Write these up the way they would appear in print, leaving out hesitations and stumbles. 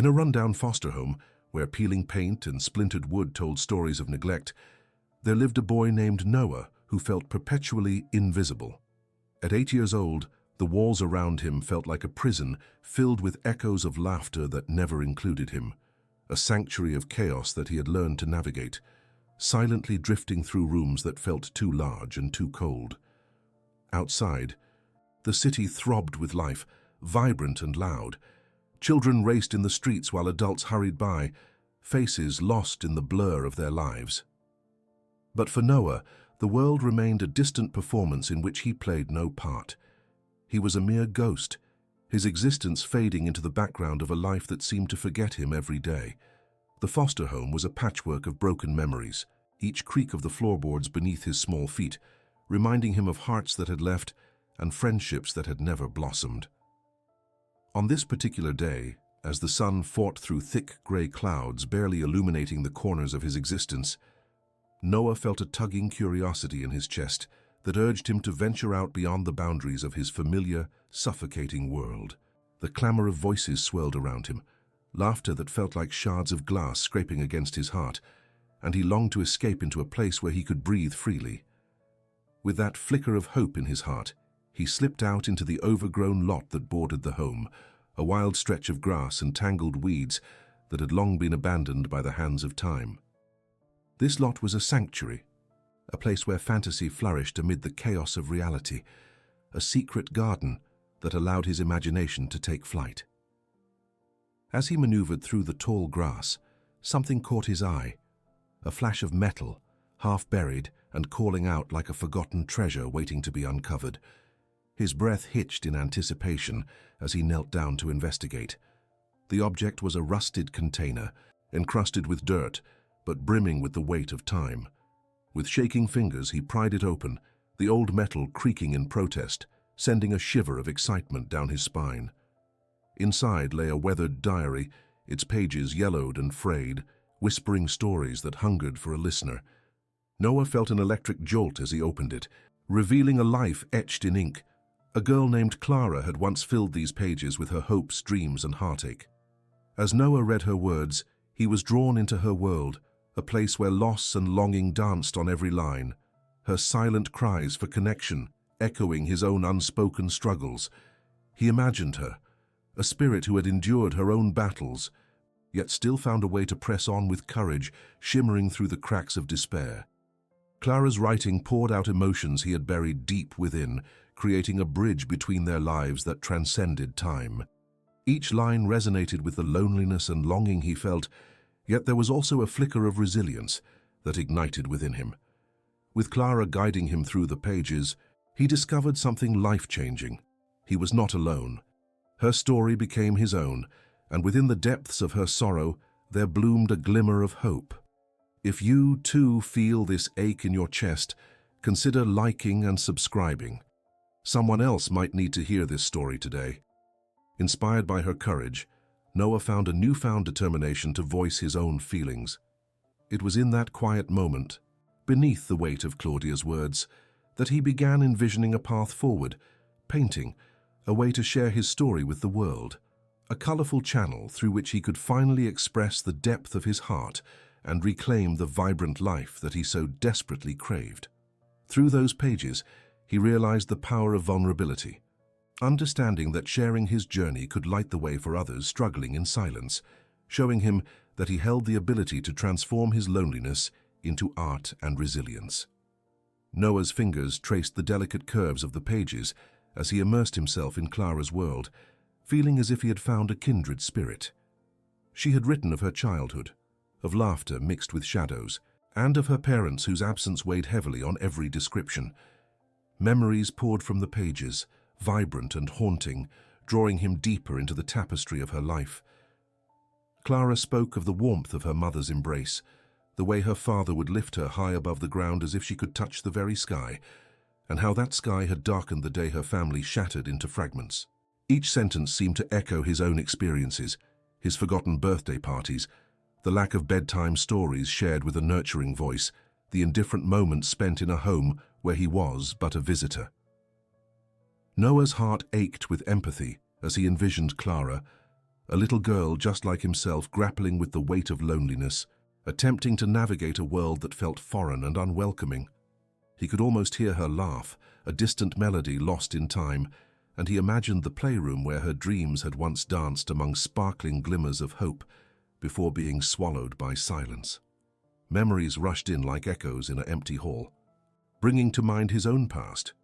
In a rundown foster home, where peeling paint and splintered wood told stories of neglect, there lived a boy named Noah who felt perpetually invisible. At 8 years old, the walls around him felt like a prison filled with echoes of laughter that never included him, a sanctuary of chaos that he had learned to navigate, silently drifting through rooms that felt too large and too cold. Outside, the city throbbed with life, vibrant and loud. Children raced in the streets while adults hurried by, faces lost in the blur of their lives. But for Noah, the world remained a distant performance in which he played no part. He was a mere ghost, his existence fading into the background of a life that seemed to forget him every day. The foster home was a patchwork of broken memories, each creak of the floorboards beneath his small feet, reminding him of hearts that had left and friendships that had never blossomed. On this particular day, as the sun fought through thick gray clouds barely illuminating the corners of his existence, Noah felt a tugging curiosity in his chest that urged him to venture out beyond the boundaries of his familiar, suffocating world. The clamor of voices swirled around him, laughter that felt like shards of glass scraping against his heart, and he longed to escape into a place where he could breathe freely. With that flicker of hope in his heart, he slipped out into the overgrown lot that bordered the home, a wild stretch of grass and tangled weeds that had long been abandoned by the hands of time. This lot was a sanctuary, a place where fantasy flourished amid the chaos of reality, a secret garden that allowed his imagination to take flight. As he maneuvered through the tall grass, something caught his eye, a flash of metal, half buried and calling out like a forgotten treasure waiting to be uncovered. His breath hitched in anticipation as he knelt down to investigate. The object was a rusted container, encrusted with dirt, but brimming with the weight of time. With shaking fingers, he pried it open, the old metal creaking in protest, sending a shiver of excitement down his spine. Inside lay a weathered diary, its pages yellowed and frayed, whispering stories that hungered for a listener. Noah felt an electric jolt as he opened it, revealing a life etched in ink. A girl named Clara had once filled these pages with her hopes, dreams, and heartache. As Noah read her words, he was drawn into her world, a place where loss and longing danced on every line, her silent cries for connection echoing his own unspoken struggles. He imagined her, a spirit who had endured her own battles, yet still found a way to press on with courage, shimmering through the cracks of despair. Clara's writing poured out emotions he had buried deep within, creating a bridge between their lives that transcended time. Each line resonated with the loneliness and longing he felt, yet there was also a flicker of resilience that ignited within him. With Clara guiding him through the pages, he discovered something life-changing. He was not alone. Her story became his own, and within the depths of her sorrow, there bloomed a glimmer of hope. If you, too, feel this ache in your chest, consider liking and subscribing. Someone else might need to hear this story today. Inspired by her courage, Noah found a newfound determination to voice his own feelings. It was in that quiet moment, beneath the weight of Claudia's words, that he began envisioning a path forward, painting, a way to share his story with the world, a colorful channel through which he could finally express the depth of his heart and reclaim the vibrant life that he so desperately craved. Through those pages, he realized the power of vulnerability, understanding that sharing his journey could light the way for others struggling in silence, showing him that he held the ability to transform his loneliness into art and resilience. Noah's fingers traced the delicate curves of the pages as he immersed himself in Clara's world, feeling as if he had found a kindred spirit. She had written of her childhood, of laughter mixed with shadows, and of her parents whose absence weighed heavily on every description. Memories poured from the pages, vibrant and haunting, drawing him deeper into the tapestry of her life. Clara spoke of the warmth of her mother's embrace, the way her father would lift her high above the ground as if she could touch the very sky, and how that sky had darkened the day her family shattered into fragments. Each sentence seemed to echo his own experiences, his forgotten birthday parties, the lack of bedtime stories shared with a nurturing voice, the indifferent moments spent in a home where he was but a visitor. Noah's heart ached with empathy as he envisioned Clara, a little girl just like himself grappling with the weight of loneliness, attempting to navigate a world that felt foreign and unwelcoming. He could almost hear her laugh, a distant melody lost in time, and he imagined the playroom where her dreams had once danced among sparkling glimmers of hope before being swallowed by silence. Memories rushed in like echoes in an empty hall, bringing to mind his own past,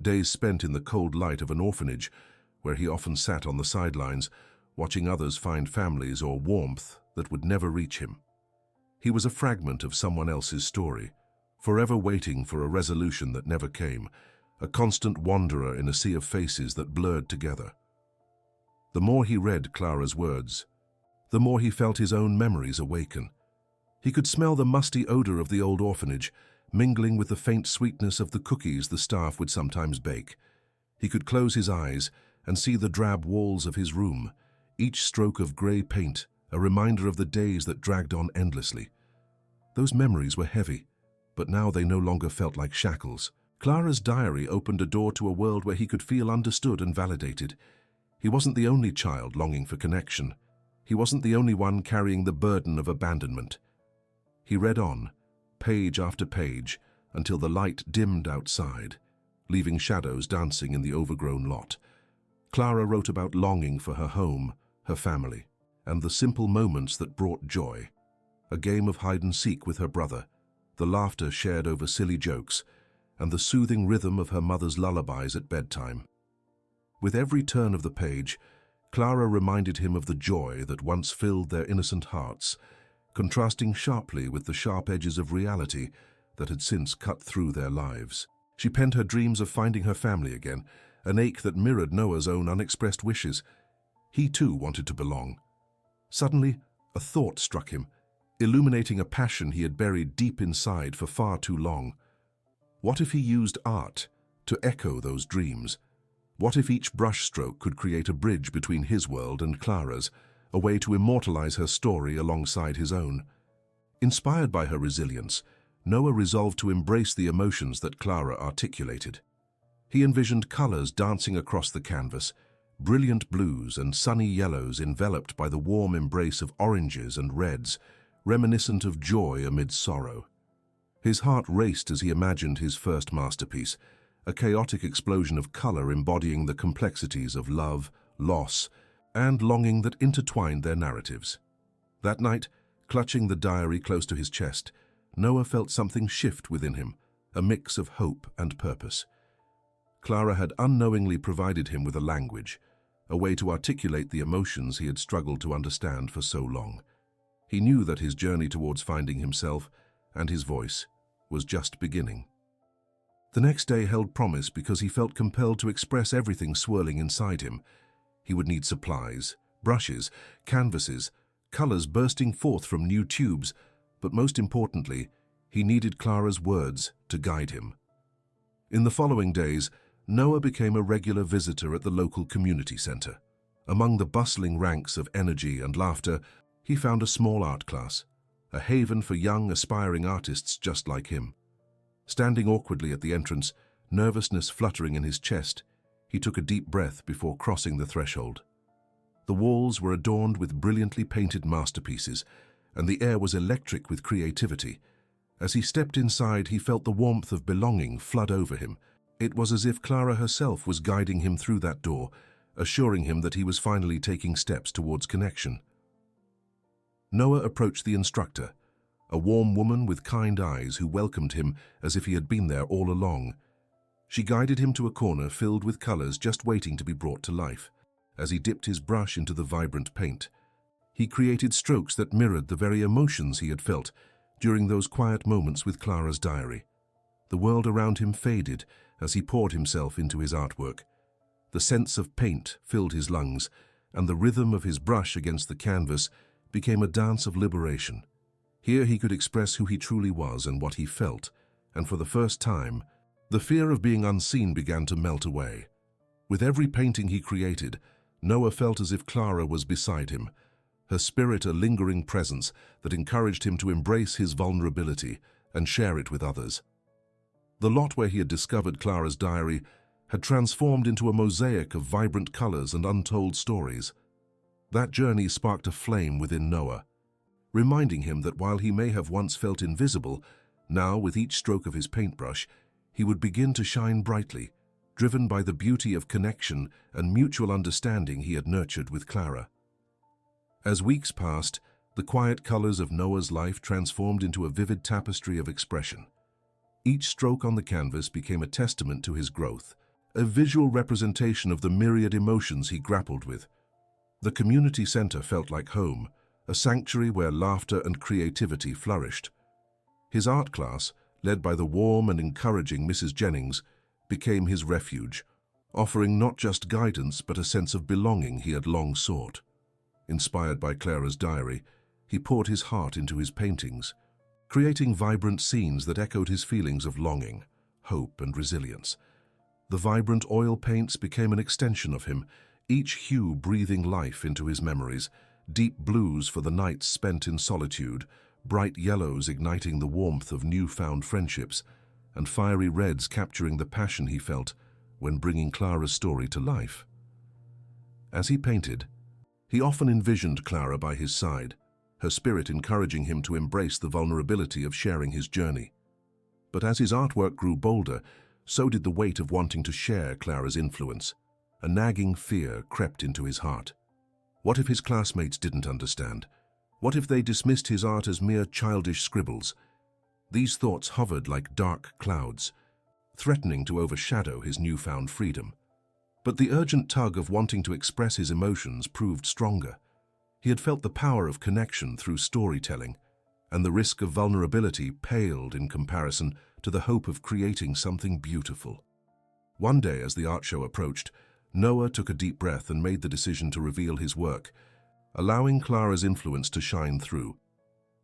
days spent in the cold light of an orphanage where he often sat on the sidelines, watching others find families or warmth that would never reach him. He was a fragment of someone else's story, forever waiting for a resolution that never came, a constant wanderer in a sea of faces that blurred together. The more he read Clara's words, the more he felt his own memories awaken. He could smell the musty odor of the old orphanage, mingling with the faint sweetness of the cookies the staff would sometimes bake. He could close his eyes and see the drab walls of his room, each stroke of grey paint a reminder of the days that dragged on endlessly. Those memories were heavy, but now they no longer felt like shackles. Clara's diary opened a door to a world where he could feel understood and validated. He wasn't the only child longing for connection. He wasn't the only one carrying the burden of abandonment. He read on, page after page, until the light dimmed outside, leaving shadows dancing in the overgrown lot. Clara wrote about longing for her home, her family, and the simple moments that brought joy. A game of hide-and-seek with her brother, the laughter shared over silly jokes, and the soothing rhythm of her mother's lullabies at bedtime. With every turn of the page, Clara reminded him of the joy that once filled their innocent hearts, contrasting sharply with the sharp edges of reality that had since cut through their lives. She penned her dreams of finding her family again, an ache that mirrored Noah's own unexpressed wishes. He too wanted to belong. Suddenly, a thought struck him, illuminating a passion he had buried deep inside for far too long. What if he used art to echo those dreams? What if each brushstroke could create a bridge between his world and Clara's, a way to immortalize her story alongside his own? Inspired by her resilience, Noah resolved to embrace the emotions that Clara articulated. He envisioned colors dancing across the canvas, brilliant blues and sunny yellows enveloped by the warm embrace of oranges and reds, reminiscent of joy amid sorrow. His heart raced as he imagined his first masterpiece, a chaotic explosion of color embodying the complexities of love, loss, and longing that intertwined their narratives. That night, clutching the diary close to his chest, Noah felt something shift within him, a mix of hope and purpose. Clara had unknowingly provided him with a language, a way to articulate the emotions he had struggled to understand for so long. He knew that his journey towards finding himself and his voice was just beginning. The next day held promise because he felt compelled to express everything swirling inside him. He would need supplies, brushes, canvases, colors bursting forth from new tubes, but most importantly, he needed Clara's words to guide him. In the following days, Noah became a regular visitor at the local community center. Among the bustling ranks of energy and laughter, he found a small art class, a haven for young, aspiring artists just like him. Standing awkwardly at the entrance, nervousness fluttering in his chest, he took a deep breath before crossing the threshold. The walls were adorned with brilliantly painted masterpieces, and the air was electric with creativity. As he stepped inside, he felt the warmth of belonging flood over him. It was as if Clara herself was guiding him through that door, assuring him that he was finally taking steps towards connection. Noah approached the instructor, a warm woman with kind eyes who welcomed him as if he had been there all along. She guided him to a corner filled with colors just waiting to be brought to life. As he dipped his brush into the vibrant paint, he created strokes that mirrored the very emotions he had felt during those quiet moments with Clara's diary. The world around him faded as he poured himself into his artwork. The sense of paint filled his lungs, and the rhythm of his brush against the canvas became a dance of liberation. Here he could express who he truly was and what he felt, and for the first time, the fear of being unseen began to melt away. With every painting he created, Noah felt as if Clara was beside him, her spirit a lingering presence that encouraged him to embrace his vulnerability and share it with others. The lot where he had discovered Clara's diary had transformed into a mosaic of vibrant colors and untold stories. That journey sparked a flame within Noah, reminding him that while he may have once felt invisible, now with each stroke of his paintbrush, he would begin to shine brightly, driven by the beauty of connection and mutual understanding he had nurtured with Clara. As weeks passed, the quiet colors of Noah's life transformed into a vivid tapestry of expression. Each stroke on the canvas became a testament to his growth, a visual representation of the myriad emotions he grappled with. The community center felt like home, a sanctuary where laughter and creativity flourished. His art class, led by the warm and encouraging Mrs. Jennings, became his refuge, offering not just guidance but a sense of belonging he had long sought. Inspired by Clara's diary, he poured his heart into his paintings, creating vibrant scenes that echoed his feelings of longing, hope, and resilience. The vibrant oil paints became an extension of him, each hue breathing life into his memories, deep blues for the nights spent in solitude, bright yellows igniting the warmth of newfound friendships, and fiery reds capturing the passion he felt when bringing Clara's story to life. As he painted, he often envisioned Clara by his side, her spirit encouraging him to embrace the vulnerability of sharing his journey. But as his artwork grew bolder, so did the weight of wanting to share Clara's influence. A nagging fear crept into his heart. What if his classmates didn't understand? What if they dismissed his art as mere childish scribbles? These thoughts hovered like dark clouds, threatening to overshadow his newfound freedom. But the urgent tug of wanting to express his emotions proved stronger. He had felt the power of connection through storytelling, and the risk of vulnerability paled in comparison to the hope of creating something beautiful. One day, as the art show approached, Noah took a deep breath and made the decision to reveal his work, allowing Clara's influence to shine through.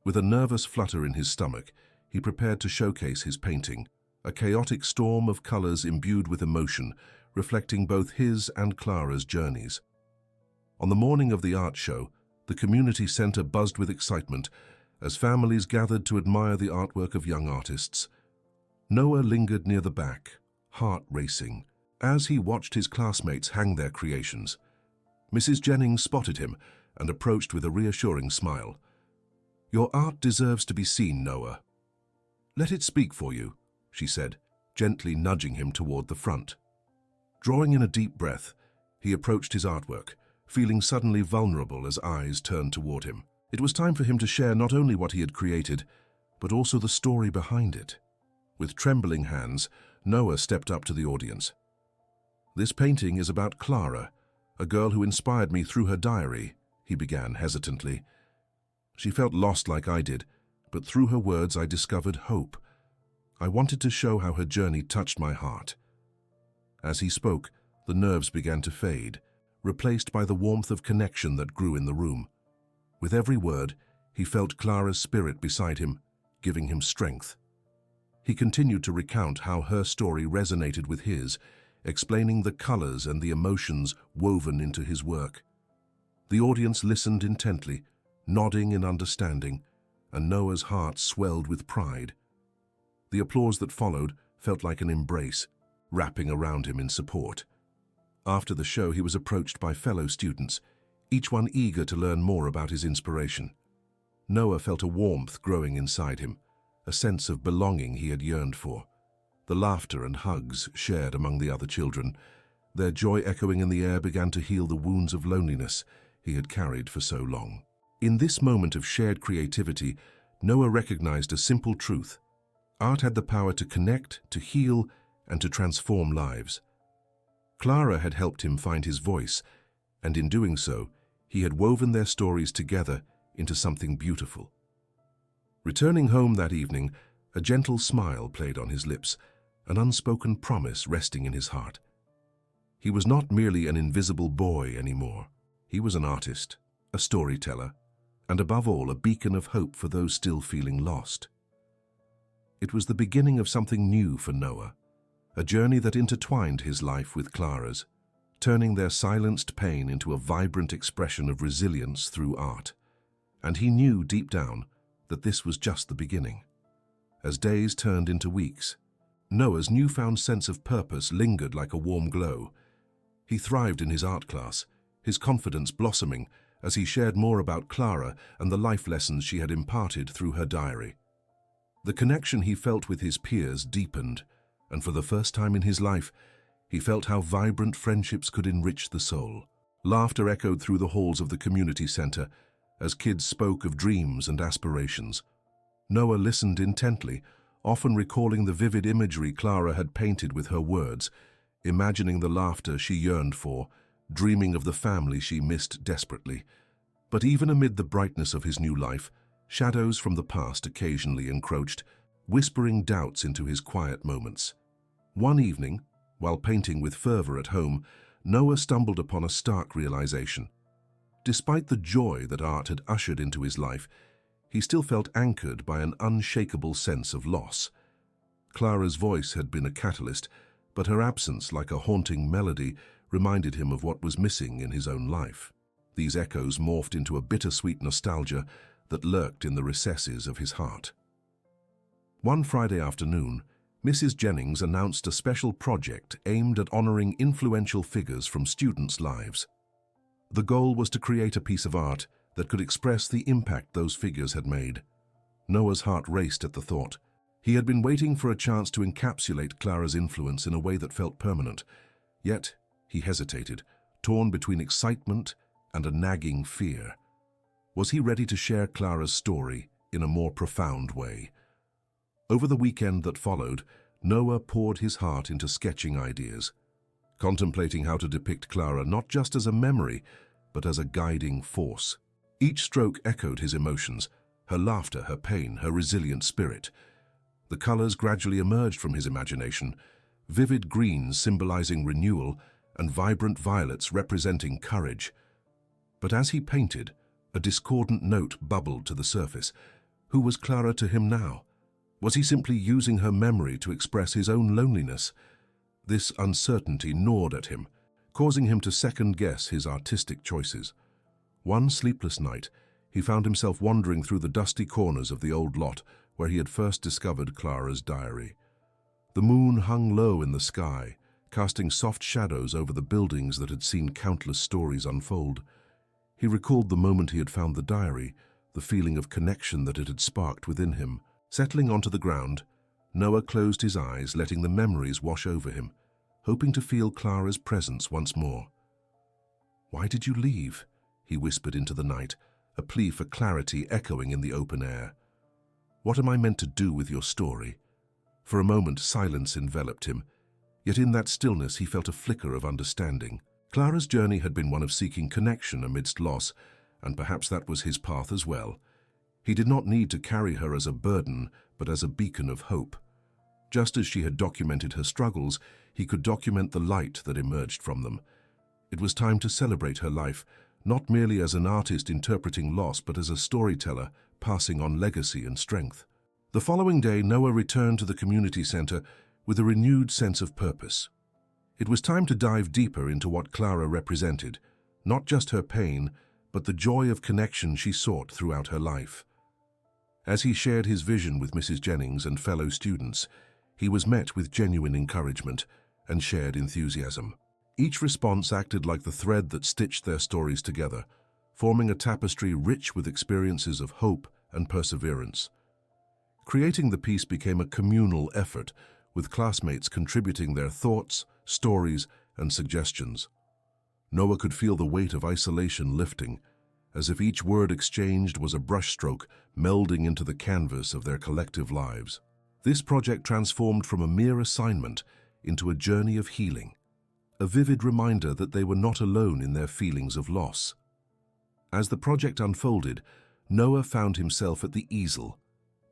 With a nervous flutter in his stomach, he prepared to showcase his painting, a chaotic storm of colors imbued with emotion, reflecting both his and Clara's journeys. On the morning of the art show, the community center buzzed with excitement as families gathered to admire the artwork of young artists. Noah lingered near the back, heart racing, as he watched his classmates hang their creations. Mrs. Jennings spotted him and approached with a reassuring smile. "Your art deserves to be seen, Noah. Let it speak for you," she said, gently nudging him toward the front. Drawing in a deep breath, he approached his artwork, feeling suddenly vulnerable as eyes turned toward him. It was time for him to share not only what he had created, but also the story behind it. With trembling hands, Noah stepped up to the audience. "This painting is about Clara, a girl who inspired me through her diary," he began hesitantly. "She felt lost like I did, but through her words I discovered hope. I wanted to show how her journey touched my heart." As he spoke, the nerves began to fade, replaced by the warmth of connection that grew in the room. With every word, he felt Clara's spirit beside him, giving him strength. He continued to recount how her story resonated with his, explaining the colors and the emotions woven into his work. The audience listened intently, nodding in understanding, and Noah's heart swelled with pride. The applause that followed felt like an embrace, wrapping around him in support. After the show, he was approached by fellow students, each one eager to learn more about his inspiration. Noah felt a warmth growing inside him, a sense of belonging he had yearned for. The laughter and hugs shared among the other children, their joy echoing in the air, began to heal the wounds of loneliness he had carried for so long. In this moment of shared creativity, Noah recognized a simple truth. Art had the power to connect, to heal, and to transform lives. Clara had helped him find his voice, and in doing so, he had woven their stories together into something beautiful. Returning home that evening, a gentle smile played on his lips, an unspoken promise resting in his heart. He was not merely an invisible boy anymore. He was an artist, a storyteller, and above all, a beacon of hope for those still feeling lost. It was the beginning of something new for Noah, a journey that intertwined his life with Clara's, turning their silenced pain into a vibrant expression of resilience through art. And he knew deep down that this was just the beginning. As days turned into weeks, Noah's newfound sense of purpose lingered like a warm glow. He thrived in his art class, his confidence blossoming as he shared more about Clara and the life lessons she had imparted through her diary. The connection he felt with his peers deepened, and for the first time in his life, he felt how vibrant friendships could enrich the soul. Laughter echoed through the halls of the community center as kids spoke of dreams and aspirations. Noah listened intently, often recalling the vivid imagery Clara had painted with her words, imagining the laughter she yearned for, dreaming of the family she missed desperately. But even amid the brightness of his new life, shadows from the past occasionally encroached, whispering doubts into his quiet moments. One evening, while painting with fervor at home, Noah stumbled upon a stark realization. Despite the joy that art had ushered into his life, he still felt anchored by an unshakable sense of loss. Clara's voice had been a catalyst, but her absence, like a haunting melody, reminded him of what was missing in his own life. These echoes morphed into a bittersweet nostalgia that lurked in the recesses of his heart. One Friday afternoon, Mrs. Jennings announced a special project aimed at honoring influential figures from students' lives. The goal was to create a piece of art that could express the impact those figures had made. Noah's heart raced at the thought. He had been waiting for a chance to encapsulate Clara's influence in a way that felt permanent. Yet, he hesitated, torn between excitement and a nagging fear. Was he ready to share Clara's story in a more profound way? Over the weekend that followed, Noah poured his heart into sketching ideas, contemplating how to depict Clara not just as a memory, but as a guiding force. Each stroke echoed his emotions, her laughter, her pain, her resilient spirit. The colors gradually emerged from his imagination, vivid greens symbolizing renewal and vibrant violets representing courage. But as he painted, a discordant note bubbled to the surface. Who was Clara to him now? Was he simply using her memory to express his own loneliness? This uncertainty gnawed at him, causing him to second-guess his artistic choices. One sleepless night, he found himself wandering through the dusty corners of the old lot where he had first discovered Clara's diary. The moon hung low in the sky, casting soft shadows over the buildings that had seen countless stories unfold. He recalled the moment he had found the diary, the feeling of connection that it had sparked within him. Settling onto the ground, Noah closed his eyes, letting the memories wash over him, hoping to feel Clara's presence once more. "Why did you leave?" he whispered into the night, a plea for clarity echoing in the open air. "What am I meant to do with your story?" For a moment, silence enveloped him, yet in that stillness he felt a flicker of understanding. Clara's journey had been one of seeking connection amidst loss, and perhaps that was his path as well. He did not need to carry her as a burden, but as a beacon of hope. Just as she had documented her struggles, he could document the light that emerged from them. It was time to celebrate her life, not merely as an artist interpreting loss, but as a storyteller passing on legacy and strength. The following day, Noah returned to the community center with a renewed sense of purpose. It was time to dive deeper into what Clara represented, not just her pain, but the joy of connection she sought throughout her life. As he shared his vision with Mrs. Jennings and fellow students, he was met with genuine encouragement and shared enthusiasm. Each response acted like the thread that stitched their stories together, forming a tapestry rich with experiences of hope and perseverance. Creating the piece became a communal effort, with classmates contributing their thoughts, stories, and suggestions. Noah could feel the weight of isolation lifting, as if each word exchanged was a brushstroke melding into the canvas of their collective lives. This project transformed from a mere assignment into a journey of healing, a vivid reminder that they were not alone in their feelings of loss. As the project unfolded, Noah found himself at the easel,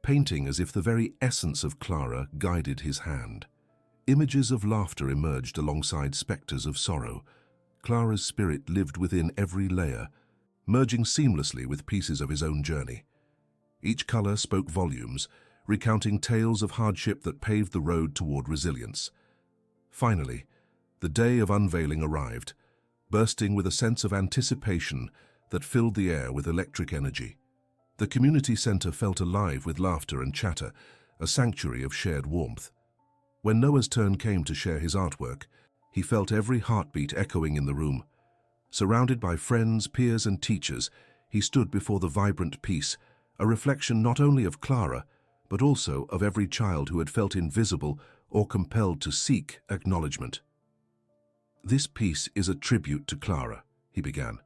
painting as if the very essence of Clara guided his hand. Images of laughter emerged alongside specters of sorrow. Clara's spirit lived within every layer, merging seamlessly with pieces of his own journey. Each color spoke volumes, recounting tales of hardship that paved the road toward resilience. Finally, the day of unveiling arrived, bursting with a sense of anticipation that filled the air with electric energy. The community center felt alive with laughter and chatter, a sanctuary of shared warmth. When Noah's turn came to share his artwork, he felt every heartbeat echoing in the room. Surrounded by friends, peers, and teachers, he stood before the vibrant piece, a reflection not only of Clara, but also of every child who had felt invisible or compelled to seek acknowledgement. "This piece is a tribute to Clara," he began,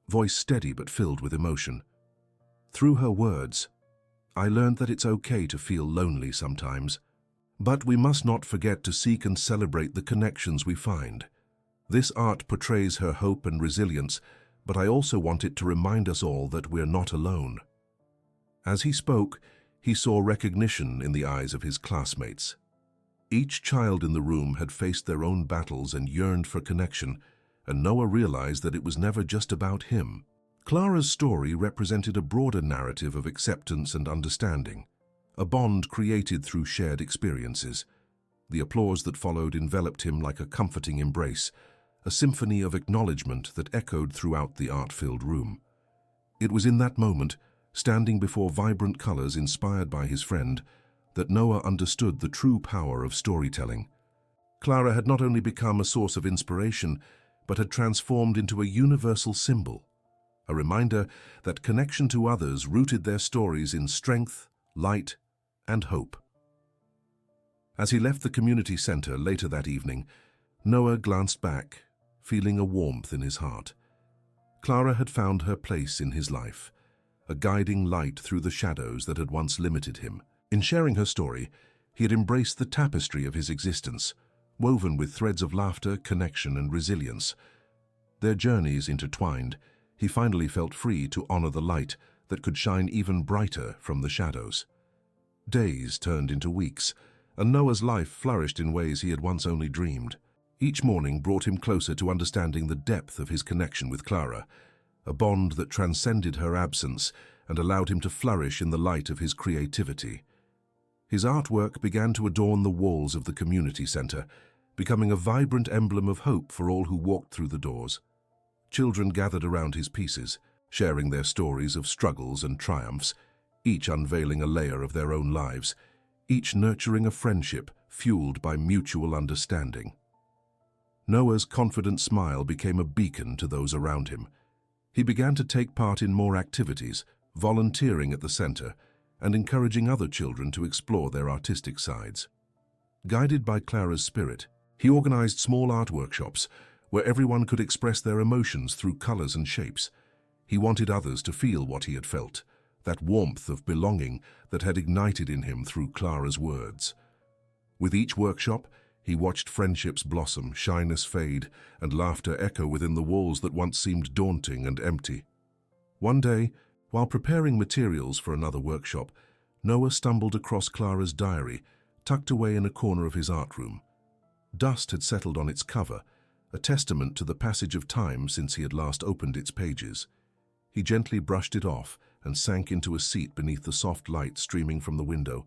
voice steady but filled with emotion. "Through her words, I learned that it's okay to feel lonely sometimes, but we must not forget to seek and celebrate the connections we find. This art portrays her hope and resilience, but I also want it to remind us all that we're not alone." As he spoke, he saw recognition in the eyes of his classmates. Each child in the room had faced their own battles and yearned for connection, and Noah realized that it was never just about him. Clara's story represented a broader narrative of acceptance and understanding, a bond created through shared experiences. The applause that followed enveloped him like a comforting embrace, a symphony of acknowledgement that echoed throughout the art-filled room. It was in that moment, standing before vibrant colors inspired by his friend, that Noah understood the true power of storytelling. Clara had not only become a source of inspiration, but had transformed into a universal symbol, a reminder that connection to others rooted their stories in strength, light, and hope. As he left the community center later that evening, Noah glanced back, feeling a warmth in his heart. Clara had found her place in his life, a guiding light through the shadows that had once limited him. In sharing her story, he had embraced the tapestry of his existence, woven with threads of laughter, connection, and resilience. Their journeys intertwined, he finally felt free to honor the light that could shine even brighter from the shadows. Days turned into weeks, and Noah's life flourished in ways he had once only dreamed. Each morning brought him closer to understanding the depth of his connection with Clara, a bond that transcended her absence and allowed him to flourish in the light of his creativity. His artwork began to adorn the walls of the community center, becoming a vibrant emblem of hope for all who walked through the doors. Children gathered around his pieces, sharing their stories of struggles and triumphs, each unveiling a layer of their own lives, each nurturing a friendship fueled by mutual understanding. Noah's confident smile became a beacon to those around him. He began to take part in more activities, volunteering at the center, and encouraging other children to explore their artistic sides. Guided by Clara's spirit, he organized small art workshops where everyone could express their emotions through colors and shapes. He wanted others to feel what he had felt, that warmth of belonging that had ignited in him through Clara's words. With each workshop, he watched friendships blossom, shyness fade, and laughter echo within the walls that once seemed daunting and empty. One day, while preparing materials for another workshop, Noah stumbled across Clara's diary, tucked away in a corner of his art room. Dust had settled on its cover, a testament to the passage of time since he had last opened its pages. He gently brushed it off and sank into a seat beneath the soft light streaming from the window.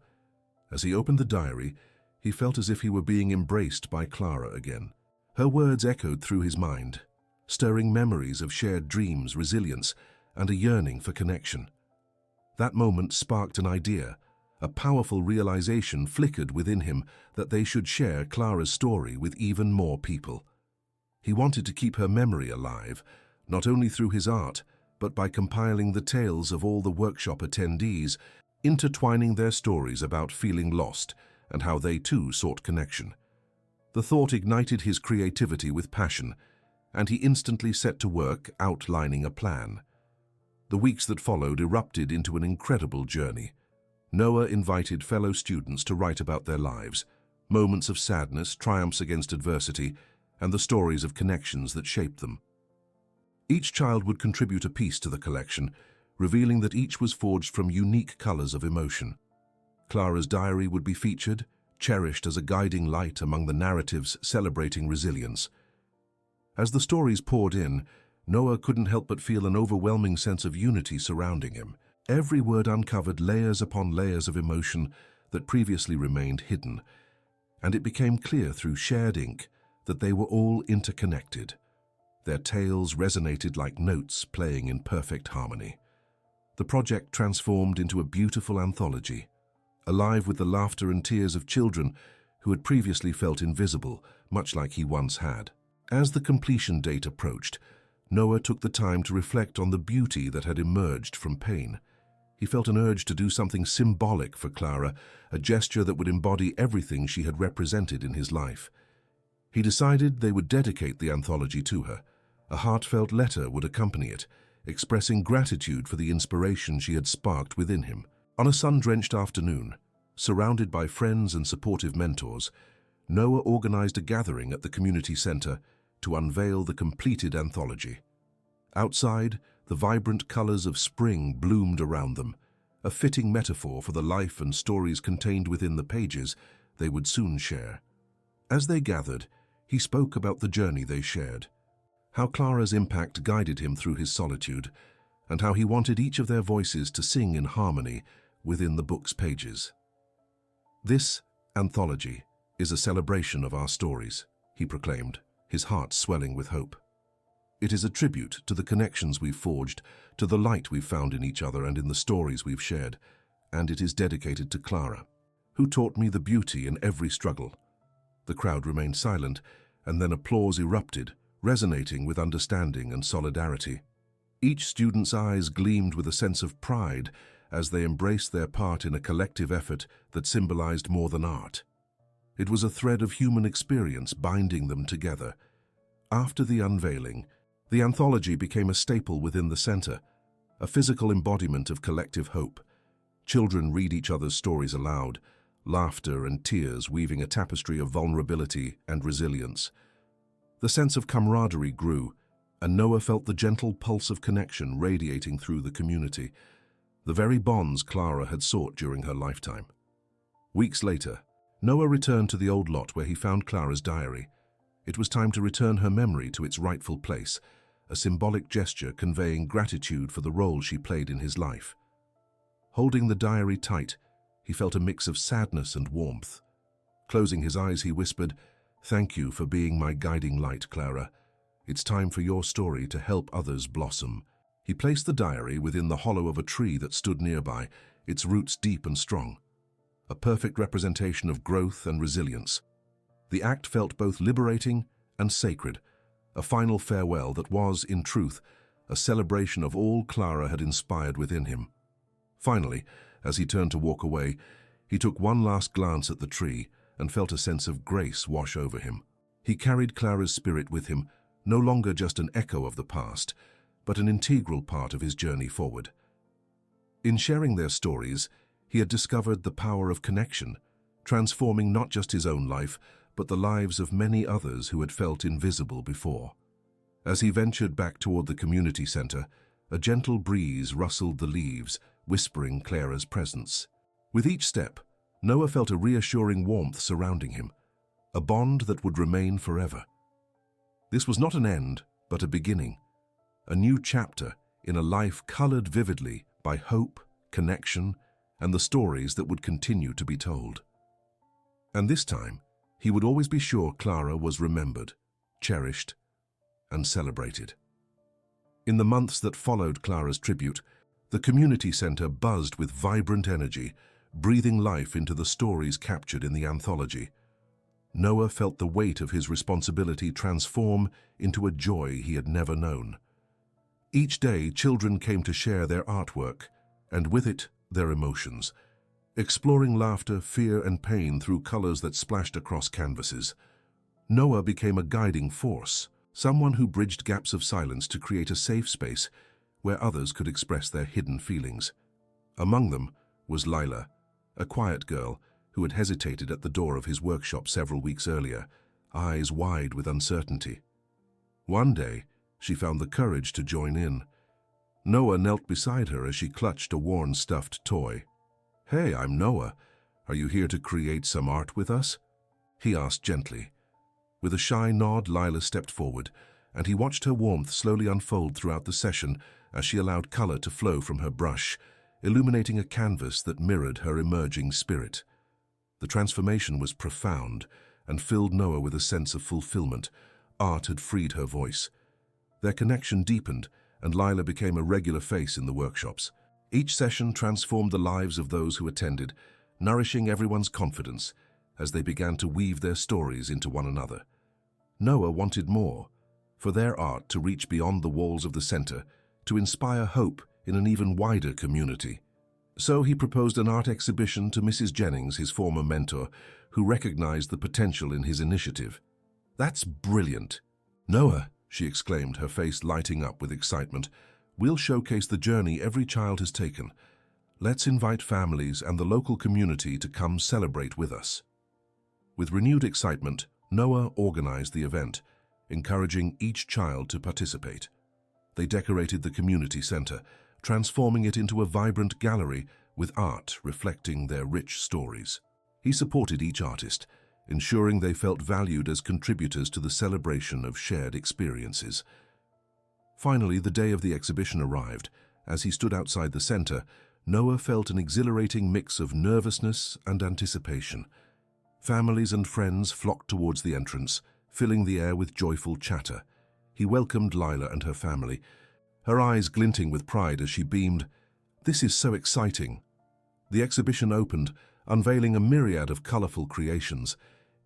As he opened the diary, he felt as if he were being embraced by Clara again. Her words echoed through his mind, stirring memories of shared dreams, resilience, and a yearning for connection. That moment sparked an idea. A powerful realization flickered within him that they should share Clara's story with even more people. He wanted to keep her memory alive, not only through his art, but by compiling the tales of all the workshop attendees, intertwining their stories about feeling lost and how they too sought connection. The thought ignited his creativity with passion, and he instantly set to work outlining a plan. The weeks that followed erupted into an incredible journey. Noah invited fellow students to write about their lives, moments of sadness, triumphs against adversity, and the stories of connections that shaped them. Each child would contribute a piece to the collection, revealing that each was forged from unique colors of emotion. Clara's diary would be featured, cherished as a guiding light among the narratives celebrating resilience. As the stories poured in, Noah couldn't help but feel an overwhelming sense of unity surrounding him. Every word uncovered layers upon layers of emotion that previously remained hidden, and it became clear through shared ink that they were all interconnected. Their tales resonated like notes playing in perfect harmony. The project transformed into a beautiful anthology, alive with the laughter and tears of children who had previously felt invisible, much like he once had. As the completion date approached, Noah took the time to reflect on the beauty that had emerged from pain. He felt an urge to do something symbolic for Clara, a gesture that would embody everything she had represented in his life. He decided they would dedicate the anthology to her. A heartfelt letter would accompany it, expressing gratitude for the inspiration she had sparked within him. On a sun-drenched afternoon, surrounded by friends and supportive mentors, Noah organized a gathering at the community center to unveil the completed anthology. Outside, the vibrant colors of spring bloomed around them, a fitting metaphor for the life and stories contained within the pages they would soon share. As they gathered, he spoke about the journey they shared, how Clara's impact guided him through his solitude, and how he wanted each of their voices to sing in harmony within the book's pages. "This anthology is a celebration of our stories," he proclaimed, his heart swelling with hope. "It is a tribute to the connections we've forged, to the light we've found in each other and in the stories we've shared, and it is dedicated to Clara, who taught me the beauty in every struggle." The crowd remained silent, and then applause erupted, resonating with understanding and solidarity. Each student's eyes gleamed with a sense of pride as they embraced their part in a collective effort that symbolized more than art. It was a thread of human experience binding them together. After the unveiling, the anthology became a staple within the center, a physical embodiment of collective hope. Children read each other's stories aloud, laughter and tears weaving a tapestry of vulnerability and resilience. The sense of camaraderie grew, and Noah felt the gentle pulse of connection radiating through the community, the very bonds Clara had sought during her lifetime. Weeks later, Noah returned to the old lot where he found Clara's diary. It was time to return her memory to its rightful place, a symbolic gesture conveying gratitude for the role she played in his life. Holding the diary tight, he felt a mix of sadness and warmth. Closing his eyes, he whispered, "Thank you for being my guiding light, Clara. It's time for your story to help others blossom." He placed the diary within the hollow of a tree that stood nearby, its roots deep and strong, a perfect representation of growth and resilience. The act felt both liberating and sacred, a final farewell that was, in truth, a celebration of all Clara had inspired within him. Finally, as he turned to walk away, he took one last glance at the tree and felt a sense of grace wash over him. He carried Clara's spirit with him, no longer just an echo of the past, but an integral part of his journey forward. In sharing their stories, he had discovered the power of connection, transforming not just his own life, but the lives of many others who had felt invisible before. As he ventured back toward the community center, a gentle breeze rustled the leaves, whispering Clara's presence. With each step, Noah felt a reassuring warmth surrounding him, a bond that would remain forever. This was not an end, but a beginning, a new chapter in a life colored vividly by hope, connection, and the stories that would continue to be told. And this time, he would always be sure Clara was remembered, cherished, and celebrated. In the months that followed Clara's tribute, the community center buzzed with vibrant energy, breathing life into the stories captured in the anthology. Noah felt the weight of his responsibility transform into a joy he had never known. Each day, children came to share their artwork, and with it, their emotions, exploring laughter, fear, and pain through colors that splashed across canvases. Noah became a guiding force, someone who bridged gaps of silence to create a safe space where others could express their hidden feelings. Among them was Lila, a quiet girl who had hesitated at the door of his workshop several weeks earlier, eyes wide with uncertainty. One day, she found the courage to join in. Noah knelt beside her as she clutched a worn stuffed toy. "Hey, I'm Noah. Are you here to create some art with us?" he asked gently. With a shy nod, Lila stepped forward, and he watched her warmth slowly unfold throughout the session as she allowed color to flow from her brush, illuminating a canvas that mirrored her emerging spirit. The transformation was profound and filled Noah with a sense of fulfillment. Art had freed her voice. Their connection deepened, and Lila became a regular face in the workshops. Each session transformed the lives of those who attended, nourishing everyone's confidence as they began to weave their stories into one another. Noah wanted more, for their art to reach beyond the walls of the center, to inspire hope in an even wider community. So he proposed an art exhibition to Mrs. Jennings, his former mentor, who recognized the potential in his initiative. "That's brilliant." "Noah," she exclaimed, her face lighting up with excitement, "we'll showcase the journey every child has taken. Let's invite families and the local community to come celebrate with us." With renewed excitement, Noah organized the event, encouraging each child to participate. They decorated the community center, transforming it into a vibrant gallery with art reflecting their rich stories. He supported each artist, ensuring they felt valued as contributors to the celebration of shared experiences. Finally, the day of the exhibition arrived. As he stood outside the center, Noah felt an exhilarating mix of nervousness and anticipation. Families and friends flocked towards the entrance, filling the air with joyful chatter. He welcomed Lila and her family, her eyes glinting with pride as she beamed, "This is so exciting." The exhibition opened, unveiling a myriad of colorful creations.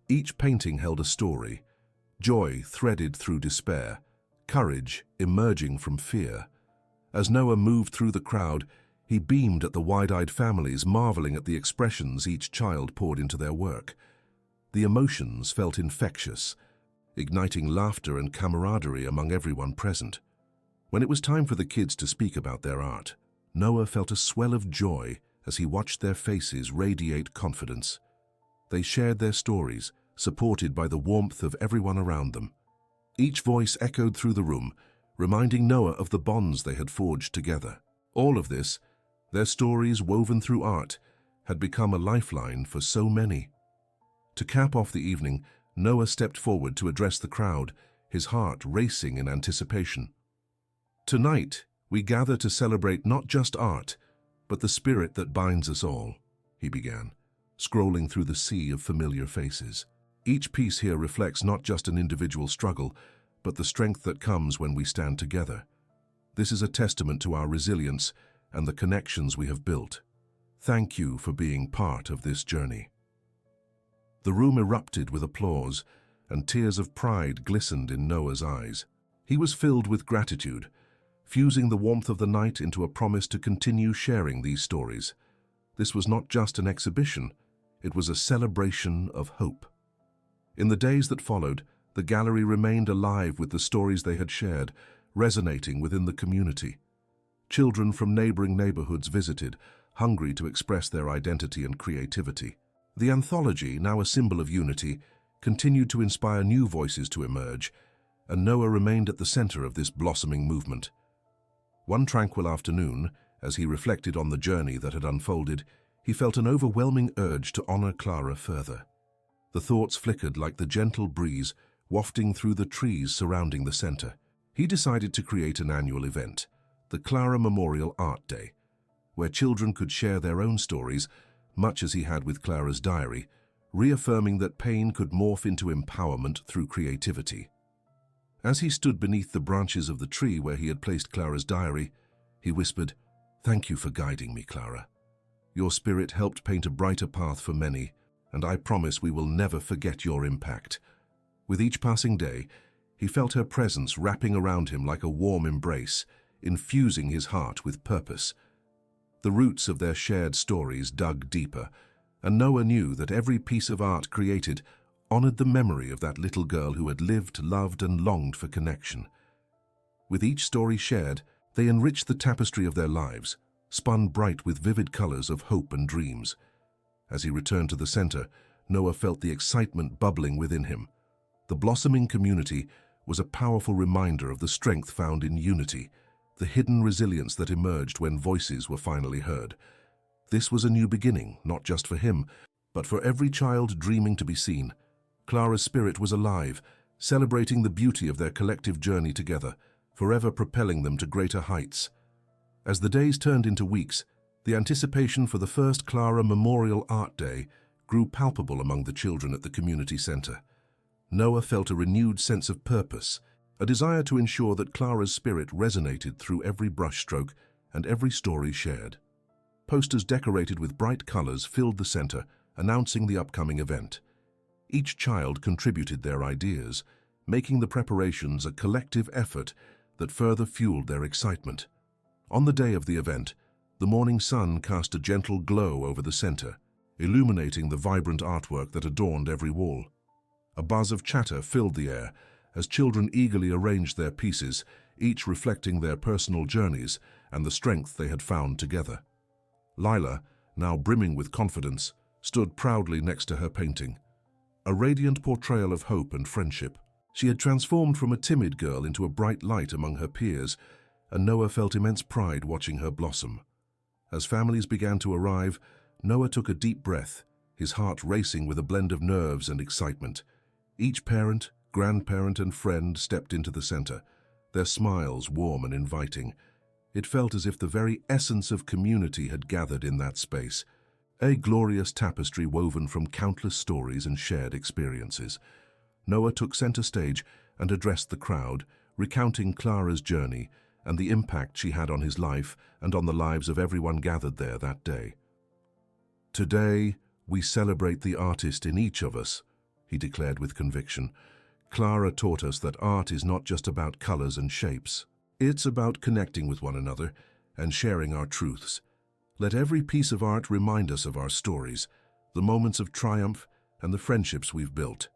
Each painting held a story, joy threaded through despair, courage emerging from fear. As Noah moved through the crowd, he beamed at the wide-eyed families, marveling at the expressions each child poured into their work. The emotions felt infectious, igniting laughter and camaraderie among everyone present. When it was time for the kids to speak about their art, Noah felt a swell of joy as he watched their faces radiate confidence. They shared their stories, supported by the warmth of everyone around them. Each voice echoed through the room, reminding Noah of the bonds they had forged together. All of this, their stories woven through art, had become a lifeline for so many. To cap off the evening, Noah stepped forward to address the crowd, his heart racing in anticipation. "Tonight, we gather to celebrate not just art, but the spirit that binds us all," he began, scrolling through the sea of familiar faces. "Each piece here reflects not just an individual struggle, but the strength that comes when we stand together. This is a testament to our resilience and the connections we have built. Thank you for being part of this journey." The room erupted with applause, and tears of pride glistened in Noah's eyes. He was filled with gratitude, fusing the warmth of the night into a promise to continue sharing these stories. This was not just an exhibition, it was a celebration of hope. In the days that followed, the gallery remained alive with the stories they had shared, resonating within the community. Children from neighboring neighborhoods visited, hungry to express their identity and creativity. The anthology, now a symbol of unity, continued to inspire new voices to emerge, and Noah remained at the center of this blossoming movement. One tranquil afternoon, as he reflected on the journey that had unfolded, he felt an overwhelming urge to honor Clara further. The thoughts flickered like the gentle breeze wafting through the trees surrounding the center. He decided to create an annual event, the Clara Memorial Art Day, where children could share their own stories, much as he had with Clara's diary, reaffirming that pain could morph into empowerment through creativity. As he stood beneath the branches of the tree where he had placed Clara's diary, he whispered, "Thank you for guiding me, Clara. Your spirit helped paint a brighter path for many, and I promise we will never forget your impact." With each passing day, he felt her presence wrapping around him like a warm embrace, infusing his heart with purpose. The roots of their shared stories dug deeper, and Noah knew that every piece of art created honored the memory of that little girl who had lived, loved, and longed for connection. With each story shared, they enriched the tapestry of their lives, spun bright with vivid colors of hope and dreams. As he returned to the center, Noah felt the excitement bubbling within him. The blossoming community was a powerful reminder of the strength found in unity, the hidden resilience that emerged when voices were finally heard. This was a new beginning, not just for him, but for every child dreaming to be seen. Clara's spirit was alive, celebrating the beauty of their collective journey together, forever propelling them to greater heights. As the days turned into weeks, the anticipation for the first Clara Memorial Art Day grew palpable among the children at the community center. Noah felt a renewed sense of purpose, a desire to ensure that Clara's spirit resonated through every brushstroke and every story shared. Posters decorated with bright colors filled the center, announcing the upcoming event. Each child contributed their ideas, making the preparations a collective effort that further fueled their excitement. On the day of the event, the morning sun cast a gentle glow over the center, illuminating the vibrant artwork that adorned every wall. A buzz of chatter filled the air as children eagerly arranged their pieces, each reflecting their personal journeys and the strength they had found together. Lila, now brimming with confidence, stood proudly next to her painting, a radiant portrayal of hope and friendship. She had transformed from a timid girl into a bright light among her peers, and Noah felt immense pride watching her blossom. As families began to arrive, Noah took a deep breath, his heart racing with a blend of nerves and excitement. Each parent, grandparent, and friend stepped into the center, their smiles warm and inviting. It felt as if the very essence of community had gathered in that space, a glorious tapestry woven from countless stories and shared experiences. Noah took center stage and addressed the crowd, recounting Clara's journey and the impact she had on his life and on the lives of everyone gathered there that day. "Today, we celebrate the artist in each of us," he declared with conviction. "Clara taught us that art is not just about colors and shapes. It's about connecting with one another and sharing our truths. Let every piece of art remind us of our stories, the moments of triumph, and the friendships we've built."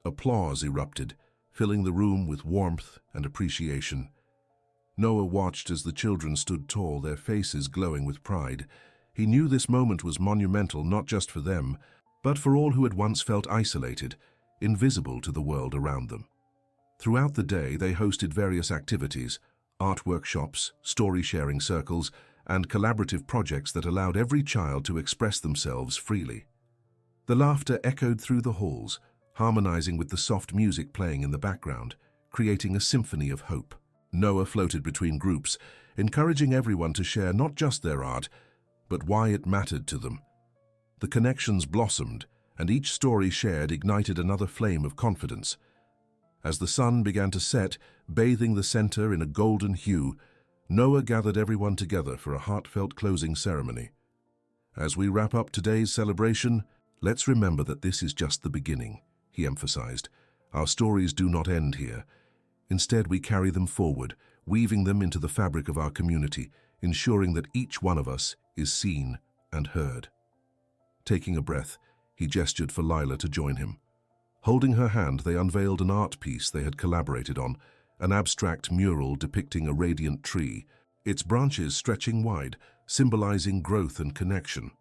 Applause erupted, filling the room with warmth and appreciation. Noah watched as the children stood tall, their faces glowing with pride. He knew this moment was monumental not just for them, but for all who had once felt isolated, invisible to the world around them. Throughout the day, they hosted various activities, art workshops, story-sharing circles, and collaborative projects that allowed every child to express themselves freely. The laughter echoed through the halls, harmonizing with the soft music playing in the background, creating a symphony of hope. Noah floated between groups, encouraging everyone to share not just their art, but why it mattered to them. The connections blossomed, and each story shared ignited another flame of confidence. As the sun began to set, bathing the center in a golden hue, Noah gathered everyone together for a heartfelt closing ceremony. "As we wrap up today's celebration, let's remember that this is just the beginning," he emphasized. "Our stories do not end here. Instead, we carry them forward, weaving them into the fabric of our community, ensuring that each one of us is seen and heard." Taking a breath, he gestured for Lila to join him. Holding her hand, they unveiled an art piece they had collaborated on, an abstract mural depicting a radiant tree, its branches stretching wide, symbolizing growth and connection.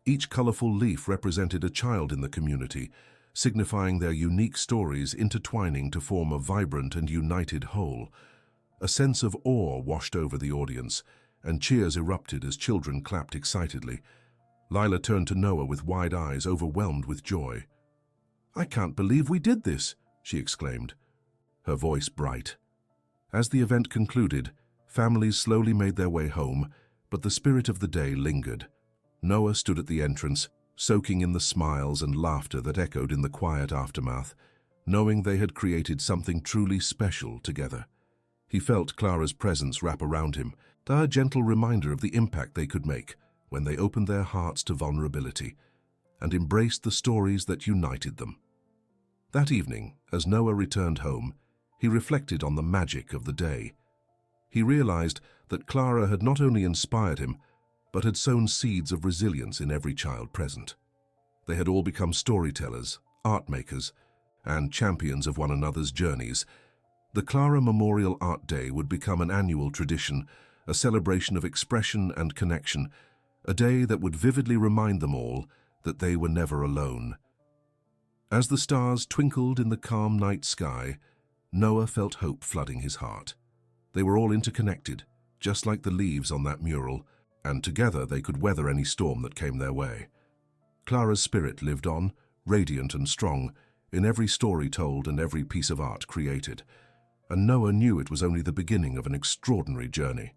Each colorful leaf represented a child in the community, signifying their unique stories intertwining to form a vibrant and united whole. A sense of awe washed over the audience, and cheers erupted as children clapped excitedly. Lila turned to Noah with wide eyes, overwhelmed with joy. "I can't believe we did this," she exclaimed, her voice bright. As the event concluded, families slowly made their way home, but the spirit of the day lingered. Noah stood at the entrance, soaking in the smiles and laughter that echoed in the quiet aftermath, knowing they had created something truly special together. He felt Clara's presence wrap around him, a gentle reminder of the impact they could make when they opened their hearts to vulnerability and embraced the stories that united them. That evening, as Noah returned home, he reflected on the magic of the day. He realized that Clara had not only inspired him, but had sown seeds of resilience in every child present. They had all become storytellers, art makers, and champions of one another's journeys. The Clara Memorial Art Day would become an annual tradition, a celebration of expression and connection, a day that would vividly remind them all that they were never alone. As the stars twinkled in the calm night sky, Noah felt hope flooding his heart. They were all interconnected, just like the leaves on that mural, and together they could weather any storm that came their way. Clara's spirit lived on, radiant and strong, in every story told and every piece of art created, and Noah knew it was only the beginning of an extraordinary journey.